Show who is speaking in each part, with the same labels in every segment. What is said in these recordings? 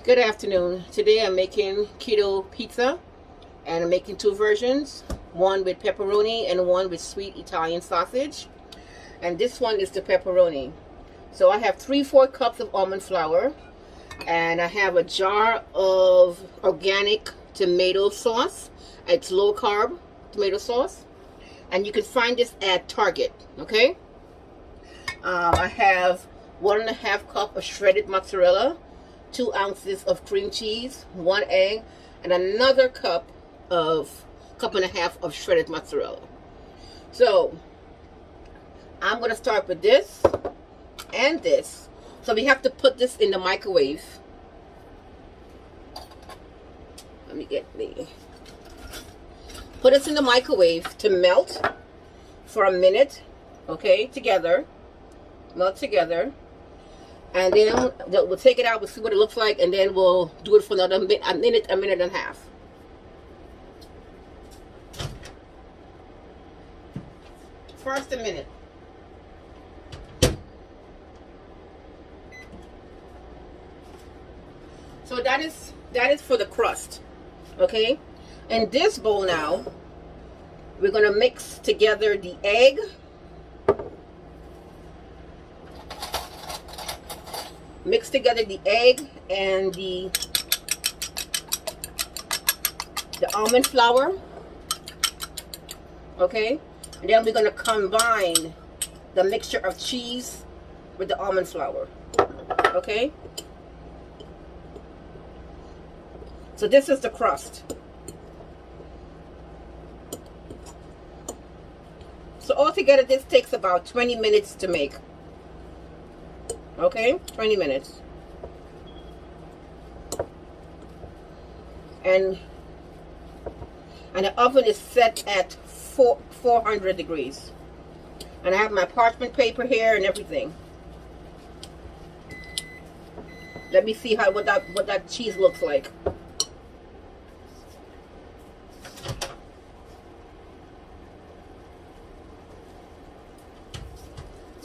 Speaker 1: Good afternoon. Today I'm making keto pizza, and I'm making two versions, one with pepperoni and one with sweet Italian sausage. And this one is the pepperoni. So I have 3/4 cups of almond flour, and I have a jar of organic tomato sauce. It's low carb tomato sauce, and you can find this at Target. Okay. I have 1.5 cup of shredded mozzarella, 2 ounces of cream cheese, 1 egg, and another cup and a half of shredded mozzarella. So I'm going to start with this and this. So we have to put this in the microwave. Let me put this in the microwave to melt for a minute. Okay, melt together. And then we'll take it out, we'll see what it looks like, and then we'll do it for another minute, a minute and a half. First a minute. So that is for the crust. Okay? In this bowl now, we're gonna mix together the egg, and the almond flour. Okay, and then we're going to combine the mixture of cheese with the almond flour. Okay, so this is the crust. So altogether this takes about 20 minutes to make. Okay, 20 minutes. And the oven is set at 400 degrees. And I have my parchment paper here and everything. Let me see what that cheese looks like.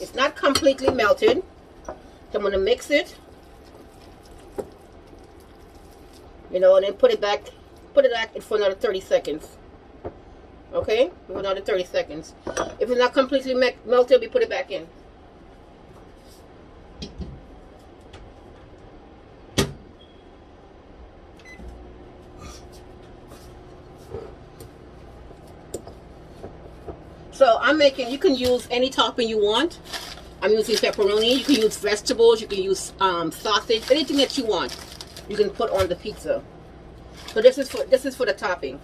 Speaker 1: It's not completely melted. So I'm going to mix it, and then put it back in for another 30 seconds. Okay, for another 30 seconds. If it's not completely melted, we put it back in. So I'm making, you can use any topping you want. I'm using pepperoni. You can use vegetables. You can use sausage. Anything that you want, you can put on the pizza. So this is for the topping.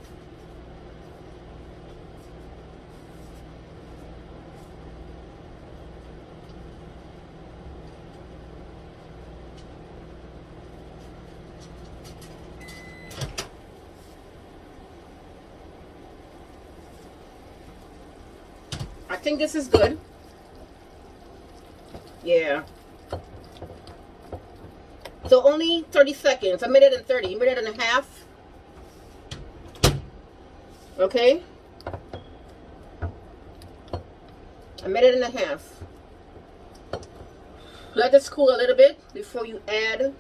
Speaker 1: I think this is good. Yeah. So only 30 seconds, a minute and 30, a minute and a half. Okay. A minute and a half. Let this cool a little bit before you add.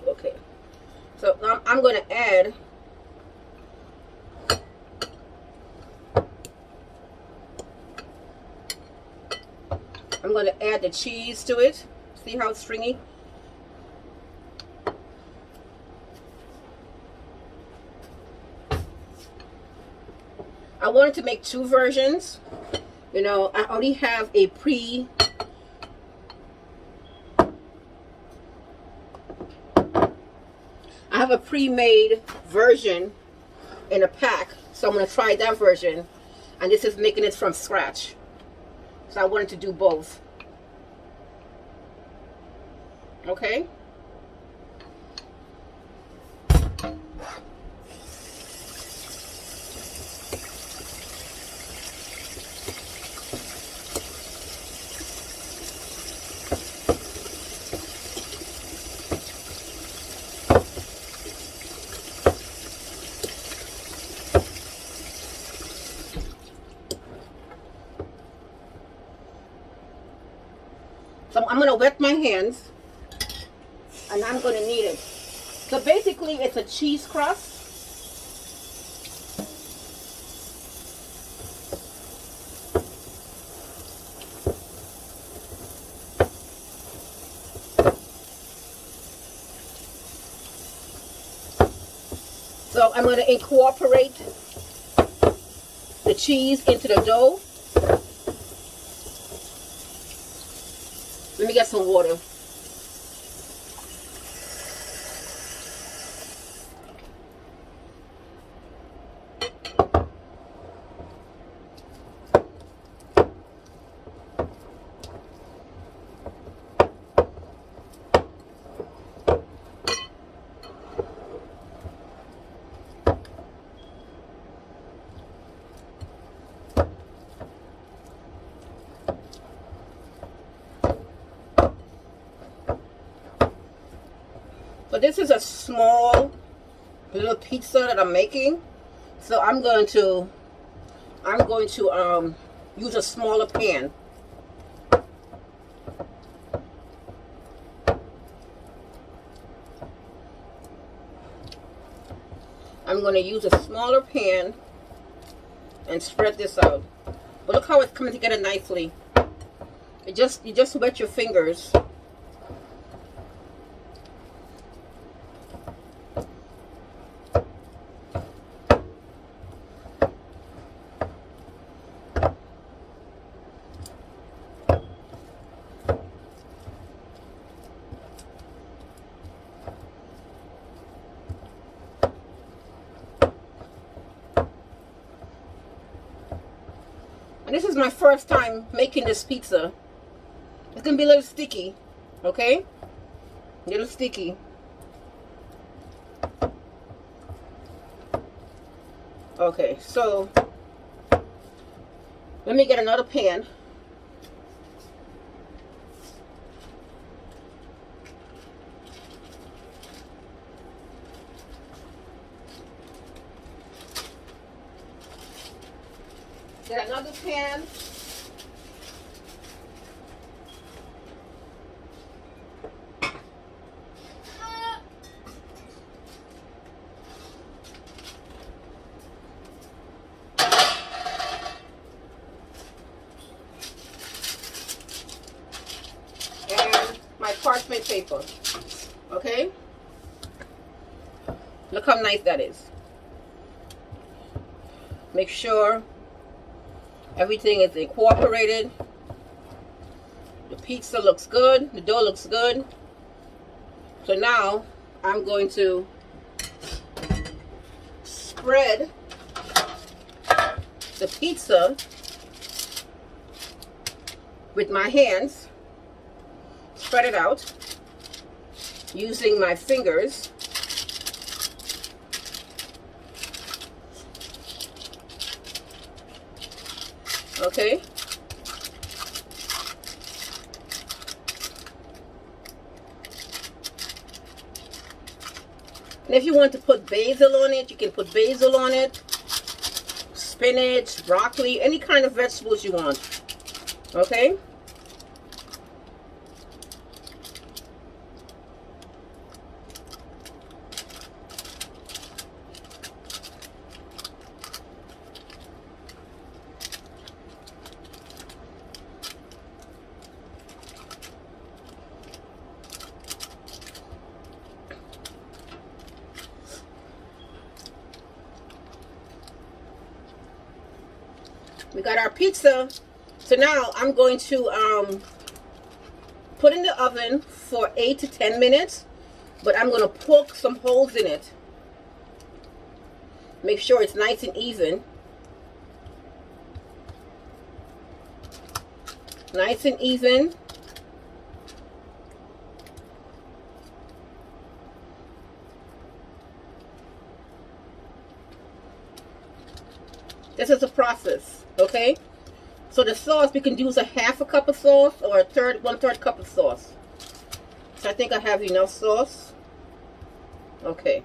Speaker 1: Okay. So I'm going to add the cheese to it. See how it's stringy? I wanted to make two versions. I already have a pre-made version in a pack, so I'm going to try that version, and this is making it from scratch. So I wanted to do both. Okay. wet my hands and I'm going to knead it. So basically it's a cheese crust. So I'm going to incorporate the cheese into the dough. Let me get some water. So this is a small little pizza that I'm making. So I'm going to use a smaller pan. I'm going to use a smaller pan and spread this out. But look how it's coming together nicely. You just wet your fingers. And this is my first time making this pizza. It's going to be a little sticky, okay? A little sticky. Okay, so let me get another pan. Get another pan. And my parchment paper. Okay? Look how nice that is. Make sure everything is incorporated. The pizza looks good. The dough looks good. So now I'm going to spread the pizza with my hands. Spread it out using my fingers. Okay. And if you want to put basil on it, you can put basil on it. Spinach, broccoli, any kind of vegetables you want. Okay? We got our pizza. So now I'm going to put in the oven for 8 to 10 minutes. But I'm going to poke some holes in it. Make sure it's nice and even. Nice and even. This is a process, okay? So the sauce, we can use a half a cup of sauce or a 1/3 cup of sauce. So I think I have enough sauce. Okay.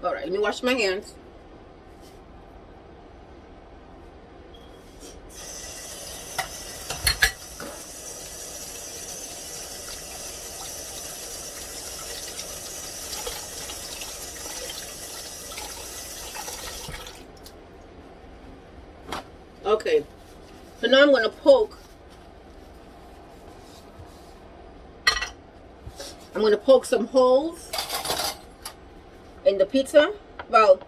Speaker 1: All right, let me wash my hands. Okay, so now I'm going to poke. I'm going to poke some holes in the pizza. Well,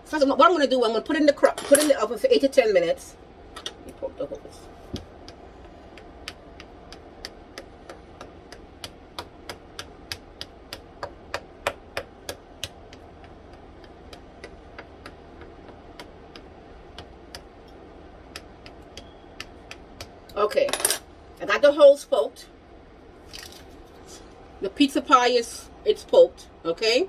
Speaker 1: first of all, what I'm going to do, I'm going to put in the oven for 8 to 10 minutes. Let me poke the holes. Okay, I got the holes poked. The pizza pie it's poked, okay?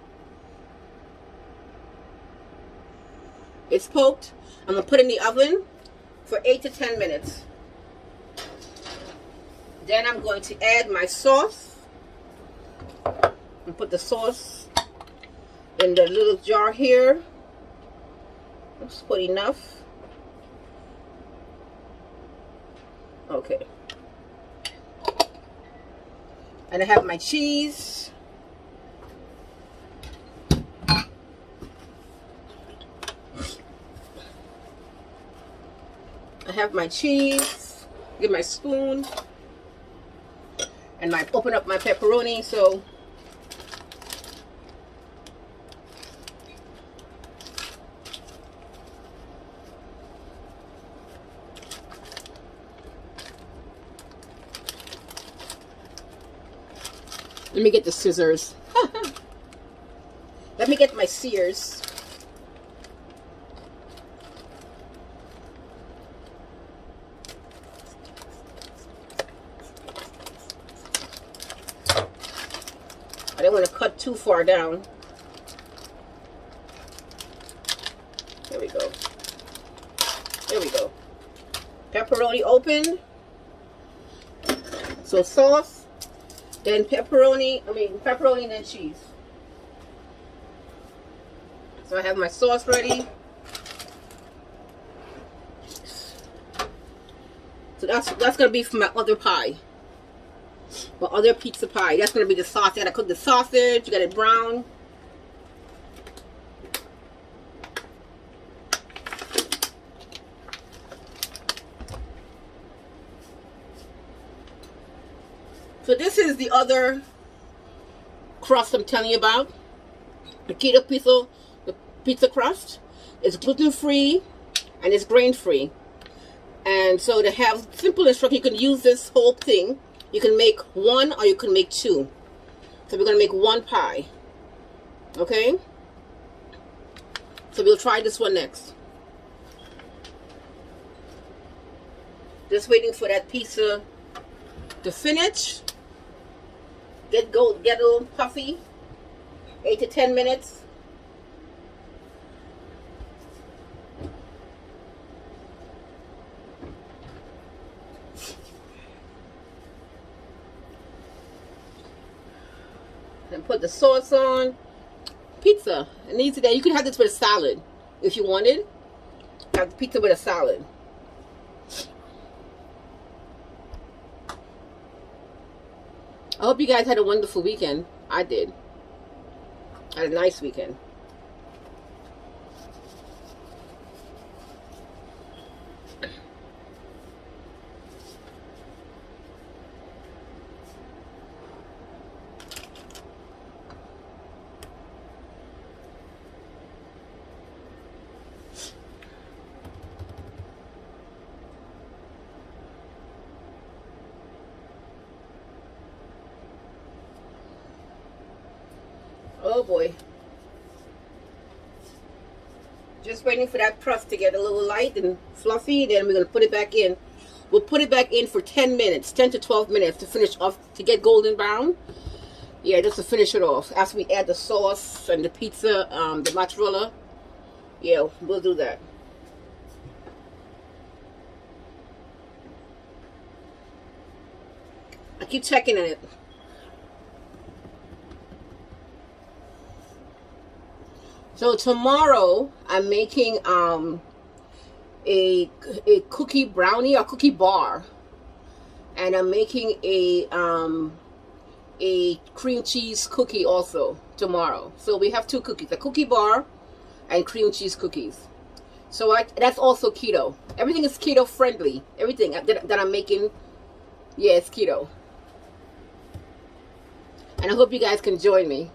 Speaker 1: It's poked. I'm gonna put it in the oven for 8 to 10 minutes. Then I'm going to add my sauce. And put the sauce in the little jar here. Let's put enough. Okay. And I have my cheese. I have my cheese. Get my spoon. And I open up my pepperoni. So let me get the scissors. Let me get my shears. I don't want to cut too far down. There we go. There we go. Pepperoni open. So sauce, then pepperoni, and then cheese. So I have my sauce ready. So that's gonna be for my other pie. My other pizza pie. That's gonna be the sauce. You gotta cook the sausage, you got it brown. So this is the other crust I'm telling you about. The keto pizza, the pizza crust. It's gluten-free and it's grain-free. And so to have simple instruction, you can use this whole thing. You can make one or you can make two. So we're going to make one pie. Okay? So we'll try this one next. Just waiting for that pizza to finish. Get a little puffy. 8 to 10 minutes. And put the sauce on. Pizza. And easy there. You can have this with a salad if you wanted. Have the pizza with a salad. I hope you guys had a wonderful weekend. I did. I had a nice weekend. Oh boy. Just waiting for that crust to get a little light and fluffy. Then we're going to put it back in. We'll put it back in for 10 minutes, 10 to 12 minutes to finish off, to get golden brown. Yeah, just to finish it off. After we add the sauce and the pizza, the mozzarella. Yeah, we'll do that. I keep checking on it. So tomorrow I'm making a cookie brownie or cookie bar, and I'm making a cream cheese cookie also tomorrow. So we have two cookies, a cookie bar and cream cheese cookies. So that's also keto. Everything is keto friendly. Everything that I'm making, yeah, it's keto. And I hope you guys can join me.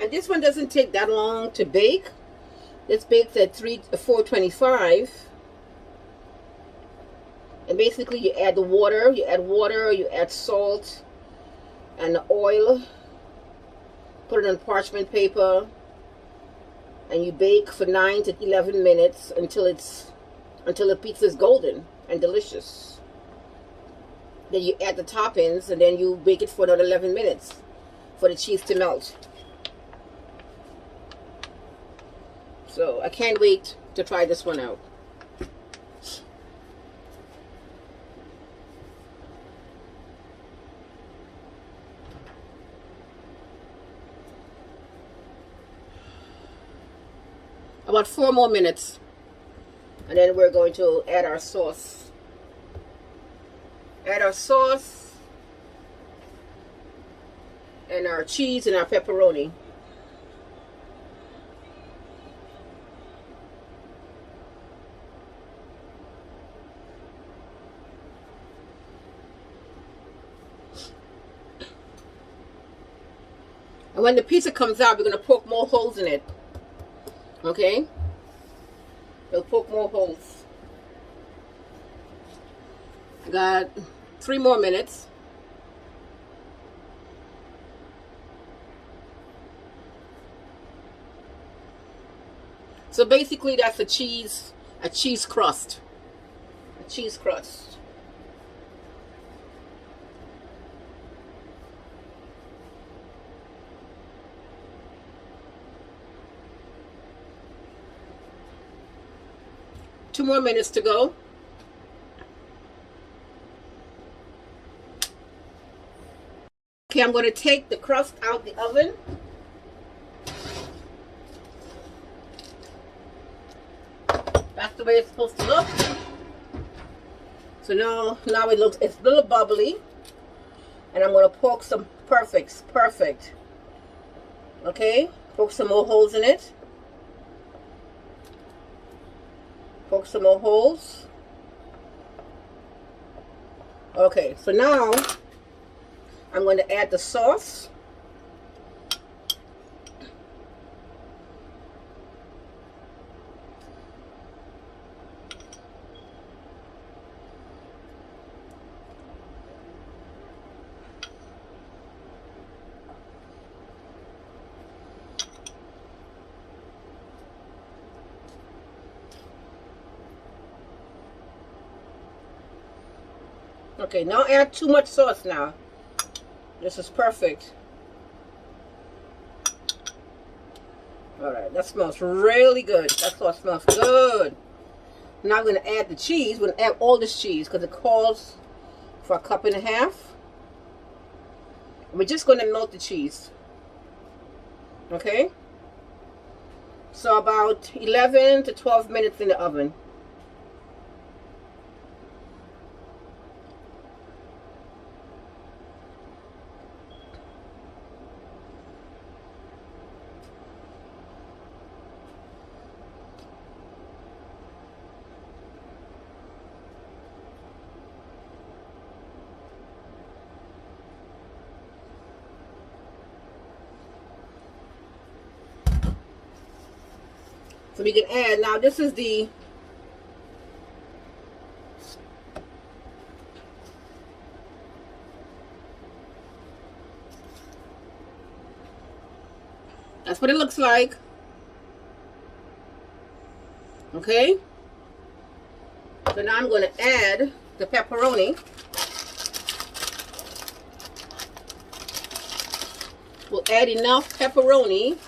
Speaker 1: And this one doesn't take that long to bake. This bakes at 425. And basically you add the water, you add salt and the oil. Put it on parchment paper. And you bake for 9 to 11 minutes until the pizza is golden and delicious. Then you add the toppings and then you bake it for another 11 minutes for the cheese to melt. So I can't wait to try this one out. About 4 more minutes. And then we're going to add our sauce. Add our sauce and our cheese and our pepperoni. And when the pizza comes out, we're going to poke more holes in it. Okay? We'll poke more holes. Got 3 more minutes. So basically that's a cheese crust. A cheese crust. Two more minutes to go. Okay, I'm going to take the crust out the oven. That's the way it's supposed to look. So now it's a little bubbly. And I'm going to poke some perfect. Okay, poke some more holes in it. Poke some more holes. Okay, so now I'm going to add the sauce. Okay, now add too much sauce now. This is perfect. Alright, that smells really good. That sauce smells good. Now I'm going to add the cheese. We're going to add all this cheese because it calls for 1.5 cups. We're just going to melt the cheese. Okay? So about 11 to 12 minutes in the oven. So we can add, now this is that's what it looks like. Okay. So now I'm going to add the pepperoni. We'll add enough pepperoni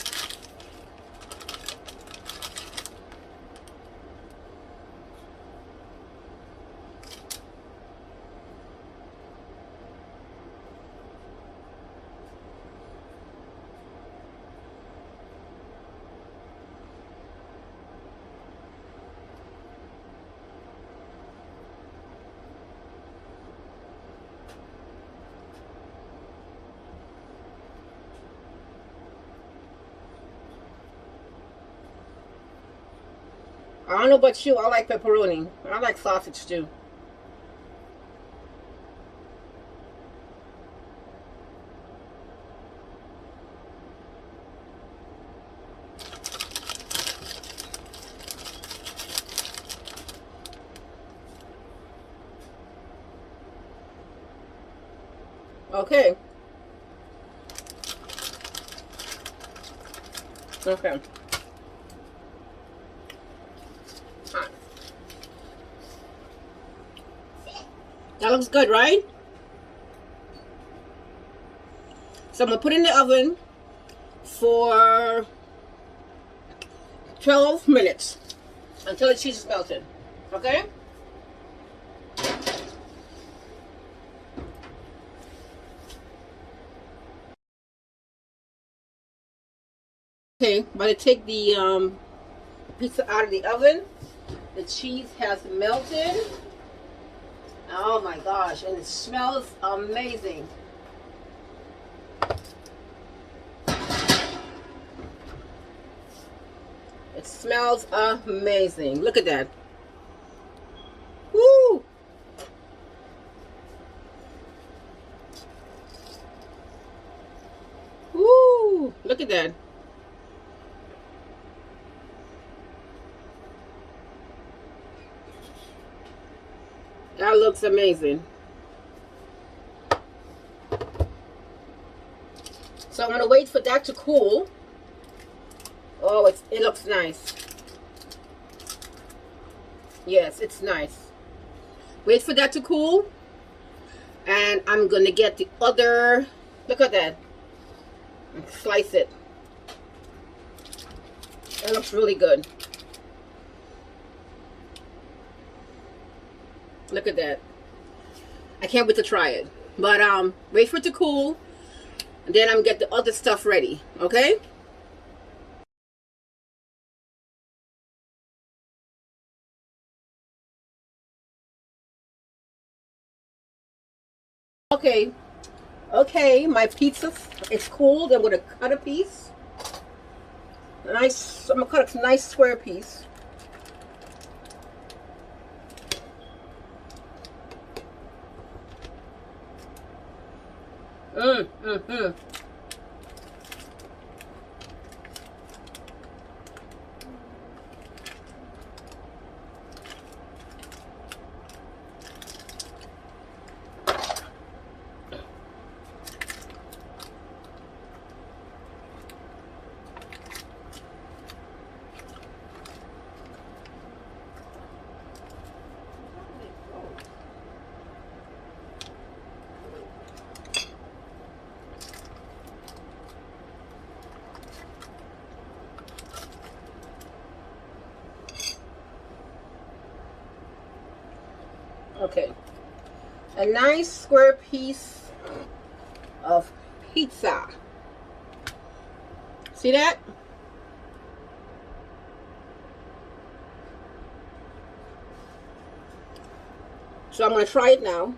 Speaker 1: I don't know about you, I like pepperoni. I like sausage too. Okay. Okay. Alright. That looks good, right? So I'm going to put it in the oven for 12 minutes until the cheese is melted. Okay? Okay, I'm going to take the pizza out of the oven. The cheese has melted. Oh my gosh, and it smells amazing. It smells amazing. Look at that. Woo! Woo! Look at that. That looks amazing. So I'm going to wait for that to cool. Oh, it looks nice. Yes, it's nice. Wait for that to cool. And I'm going to get the other, look at that. And slice it. It looks really good. Look at that. I can't wait to try it. But wait for it to cool. And then I'm going to get the other stuff ready. Okay? Okay. Okay, my pizza is cooled. I'm going to cut a piece. I'm going to cut a nice square piece. Okay. A nice square piece of pizza. See that? So I'm going to try it now.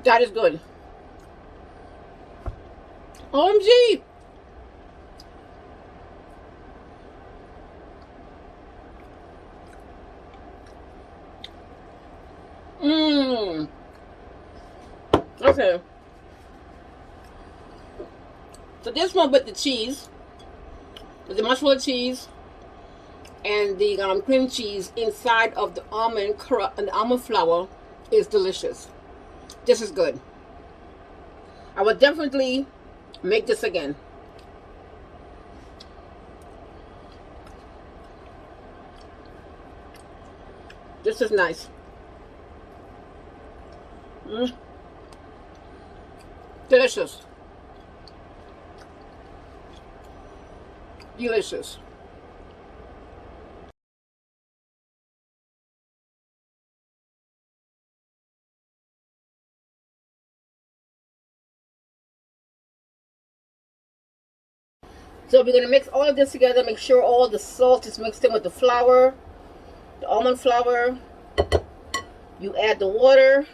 Speaker 1: That is good. OMG. Okay. So this one with the cheese, with the mozzarella cheese and the cream cheese inside of the almond and the almond flour is delicious. This is good. I would definitely make this again. This is nice. Delicious. Delicious. So we're going to mix all of this together, make sure all the salt is mixed in with the flour, the almond flour, You add the water,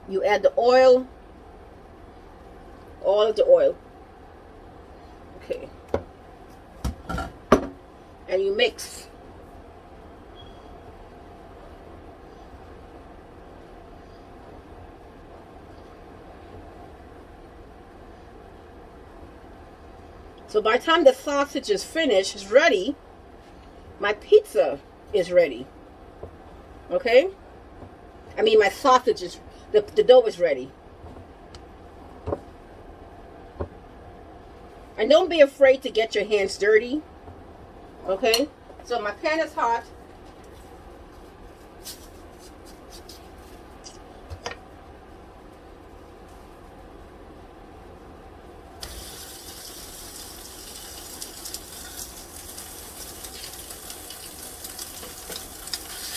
Speaker 1: you add the oil, all of the oil. Okay. And you mix. So by the time the sausage is finished, is ready, my pizza is ready. Okay? I mean, my sausage is, the dough is ready. And don't be afraid to get your hands dirty. Okay? So my pan is hot.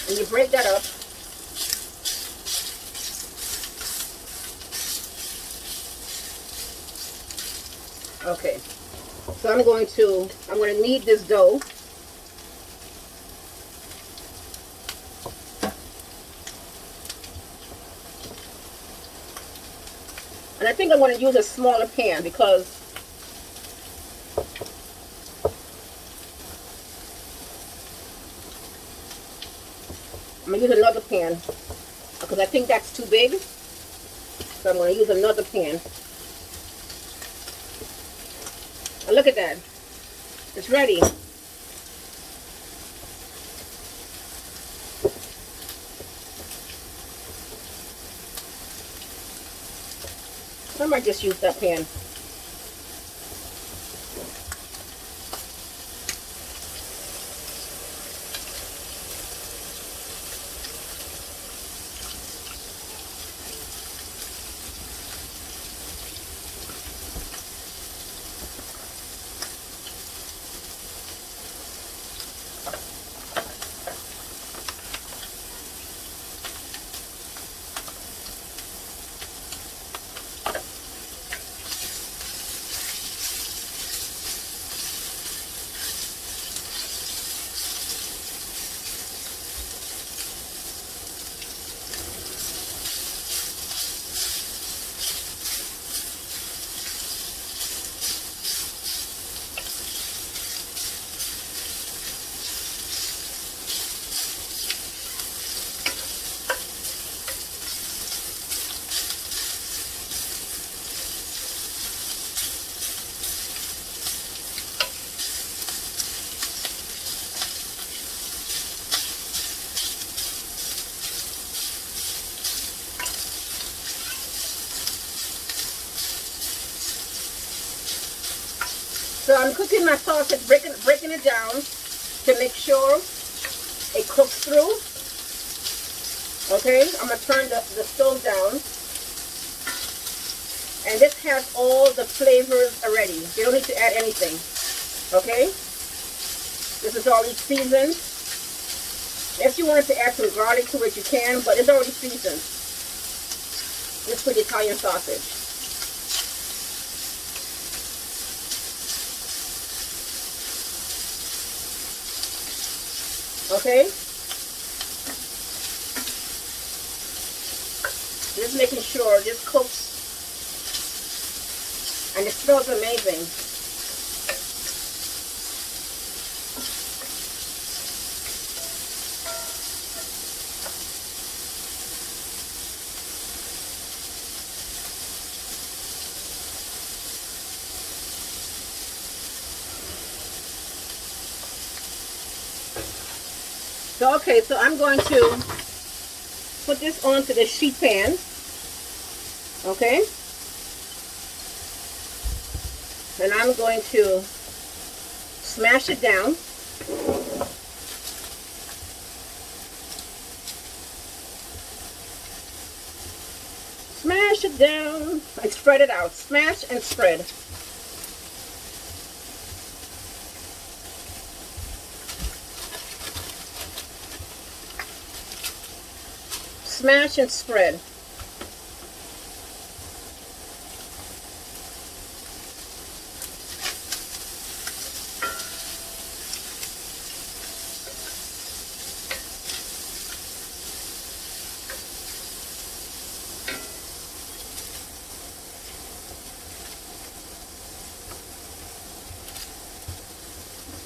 Speaker 1: And you break that up. Okay. So I'm going to knead this dough. And I think I'm going to use a smaller pan because I'm going to use another pan because I think that's too big. So I'm going to use another pan. And look at that. It's ready. I might just use that pan. So I'm cooking my sausage, breaking it down to make sure it cooks through. Okay, I'm going to turn the stove down. And this has all the flavors already. You don't need to add anything. Okay? This is already seasoned. If you wanted to add some garlic to it, you can, but it's already seasoned. This for the Italian sausage. Okay? Just making sure this cooks. And it smells amazing. So, okay, so I'm going to put this onto the sheet pan. Okay? And I'm going to smash it down. Smash it down. I spread it out. Smash and spread. Smash and spread.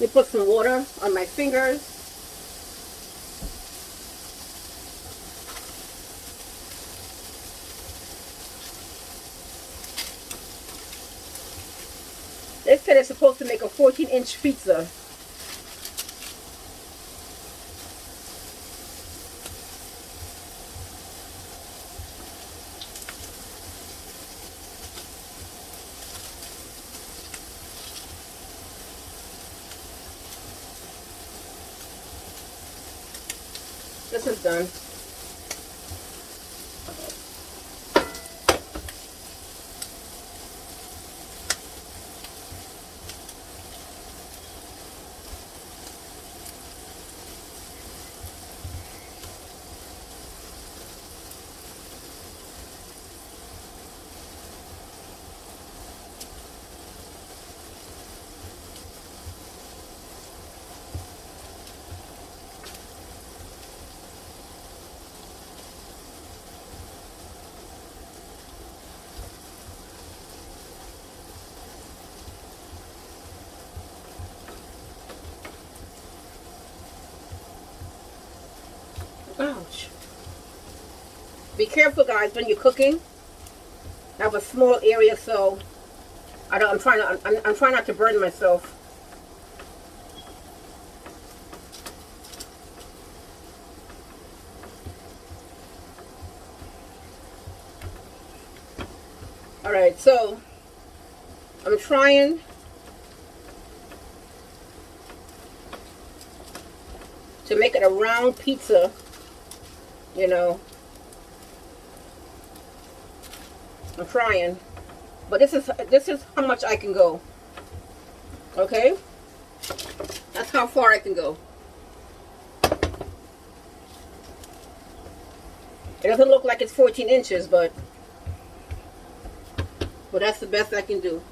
Speaker 1: me put some water on my fingers. They said it's supposed to make a 14-inch pizza. This is done. Ouch. Be careful, guys, when you're cooking. I have a small area, so I'm trying not to burn myself. All right, so I'm trying to make it a round pizza. You know, I'm trying, but this is how much I can go. Okay, that's how far I can go. It doesn't look like it's 14 inches, but that's the best I can do.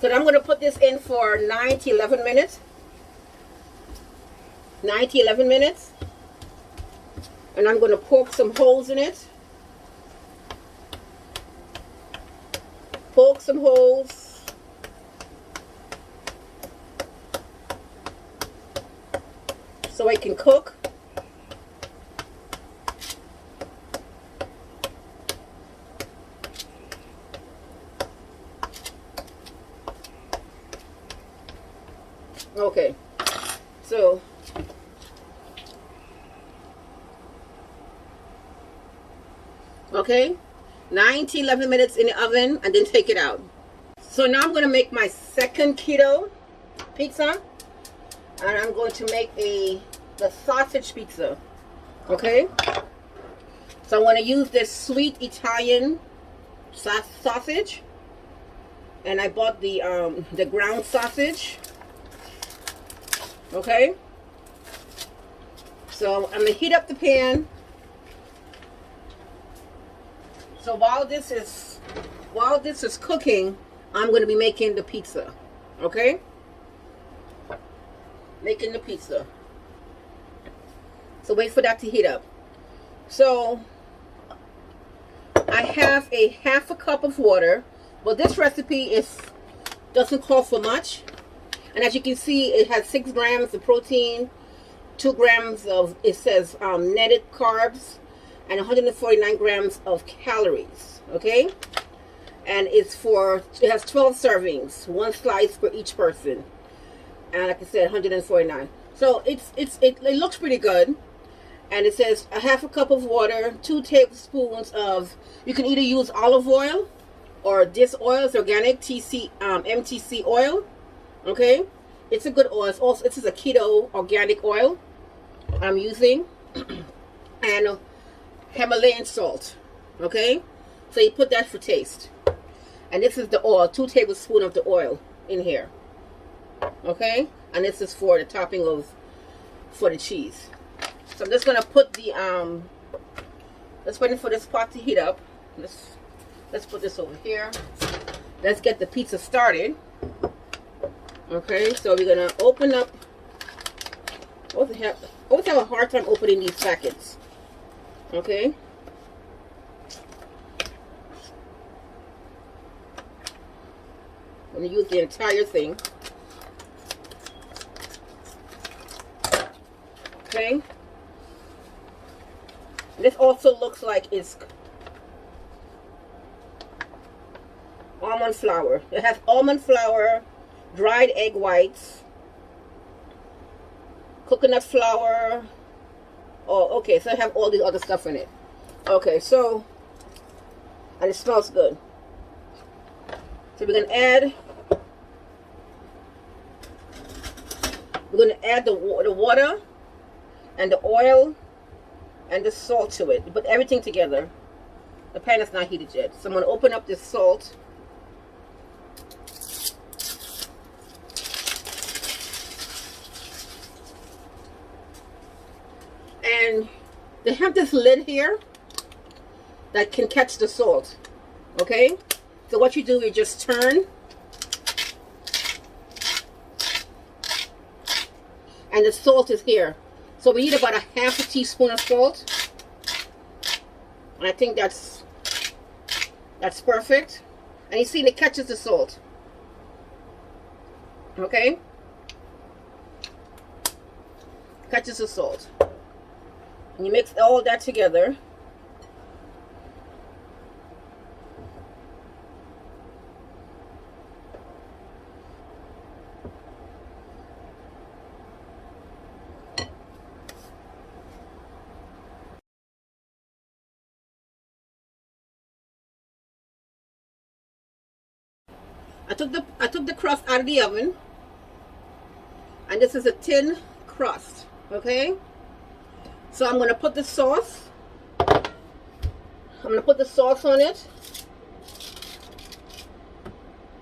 Speaker 1: So I'm going to put this in for 9 to 11 minutes. 9 to 11 minutes. And I'm going to poke some holes in it. Poke some holes. So it can cook. Okay. So okay, 9 to 11 minutes in the oven and then take it out. So now I'm going to make my second keto pizza, and I'm going to make the sausage pizza. Okay, so I'm going to use this sweet Italian sausage, and I bought the ground sausage. Okay, so I'm going to heat up the pan. So while this is cooking, I'm going to be making the pizza. Okay? Making the pizza. So wait for that to heat up. So I have a half a cup of water. Well, this recipe doesn't call for much. And as you can see, it has 6 grams of protein, 2 grams of, it says netted carbs, and 149 grams of calories. Okay, and it has 12 servings, 1 slice for each person, and like I said, 149. So it looks pretty good. And it says a half a cup of water, 2 tablespoons of, you can either use olive oil or this oil is organic MTC oil. Okay, it's a good oil. This is a keto organic oil I'm using, and Himalayan salt. Okay, so you put that for taste. And this is the oil, 2 tablespoons of the oil in here. Okay, and this is for the topping for the cheese. So I'm just gonna put the let's wait for this pot to heat up. Let's put this over here. Let's get the pizza started. Okay, so we're gonna open up. I always have a hard time opening these packets. Okay. I'm going to use the entire thing. Okay. This also looks like it's almond flour. It has almond flour, dried egg whites, coconut flour. Oh, okay, so I have all these other stuff in it. Okay, so, and it smells good. So we're gonna add the water and the oil and the salt to it. Put everything together. The pan is not heated yet, so I'm gonna open up this salt. And they have this lid here that can catch the salt. Okay, so what you do is just turn, and the salt is here. So we need about a half a teaspoon of salt, and I think that's perfect. And you see, it catches the salt. Okay, catches the salt. And you mix all that together. I took the crust out of the oven, and this is a thin crust. Okay, so I'm going to put the sauce. I'm going to put the sauce on it,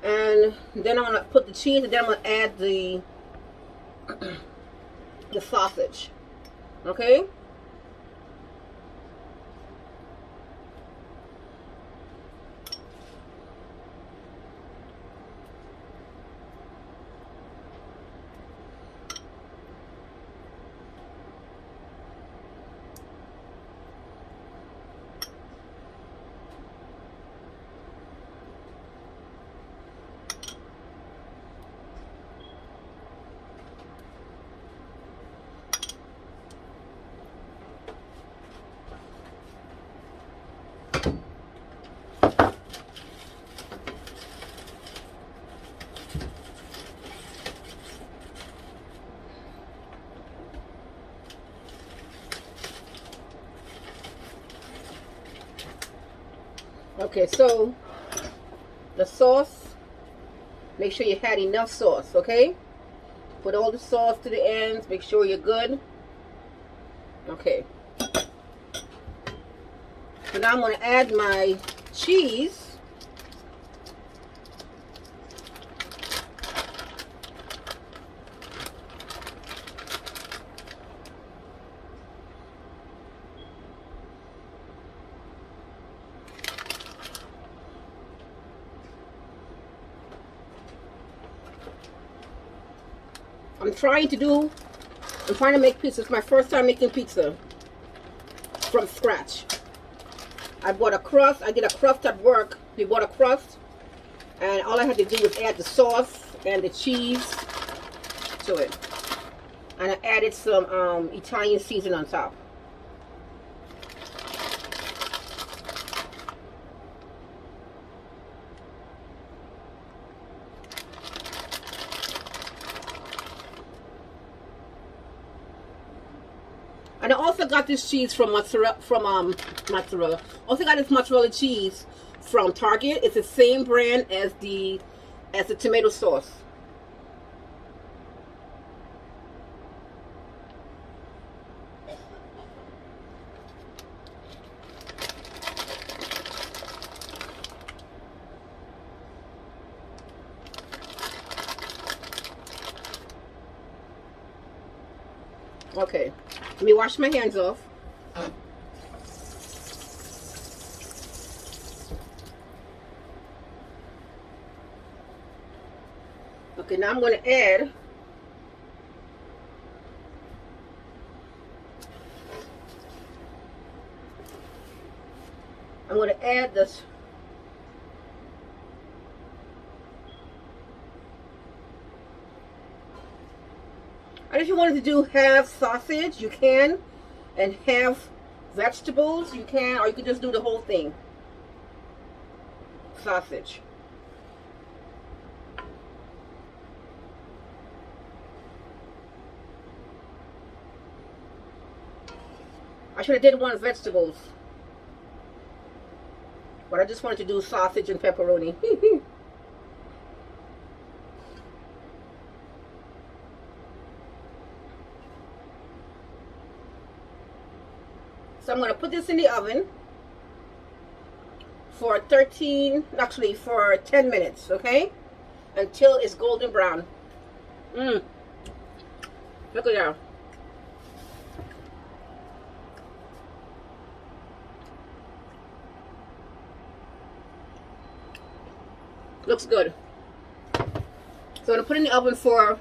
Speaker 1: and then I'm going to put the cheese, and then I'm going to add the sausage. Okay. Okay, so the sauce, make sure you had enough sauce, okay? Put all the sauce to the ends, make sure you're good. Okay. So now I'm going to add my cheese. I'm trying to make pizza. It's my first time making pizza from scratch. I bought a crust. I did a crust at work. We bought a crust, and all I had to do was add the sauce and the cheese to it. And I added some Italian seasoning on top. And I also got this cheese from mozzarella. Also got this mozzarella cheese from Target. It's the same brand as the tomato sauce. Okay, let me wash my hands off. Okay, now I'm going to add this. if you wanted to do half sausage, you can, and half vegetables, you can, or you could just do the whole thing. Sausage. I should have did one vegetables, but I just wanted to do sausage and pepperoni. So I'm going to put this in the oven for 10 minutes, okay? Until it's golden brown. Look at that. Looks good. So I'm going to put it in the oven for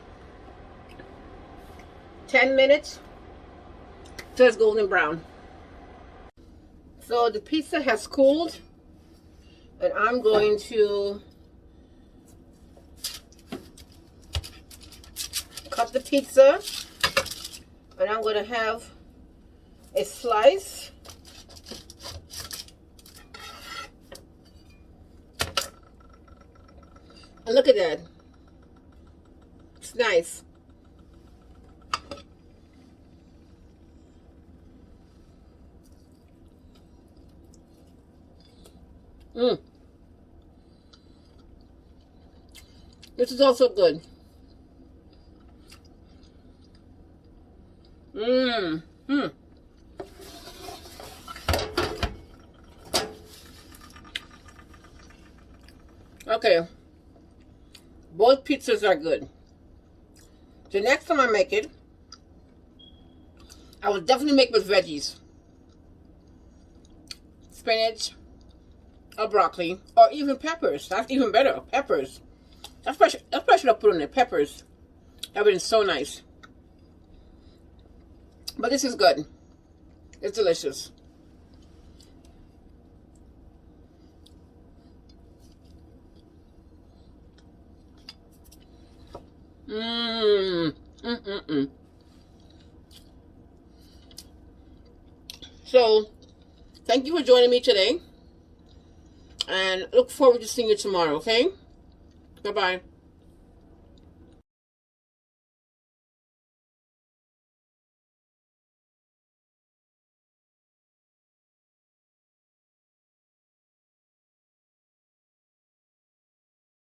Speaker 1: 10 minutes till it's golden brown. So the pizza has cooled, and I'm going to cut the pizza, and I'm going to have a slice. And look at that. It's nice. This is also good. Okay. Both pizzas are good. The next time I make it, I will definitely make with veggies. Spinach, or broccoli, or even peppers. That's even better. Peppers. That's what I should have put on there. Peppers. That would have been so nice. But this is good. It's delicious. So, thank you for joining me today. And look forward to seeing you tomorrow, okay? Bye-bye.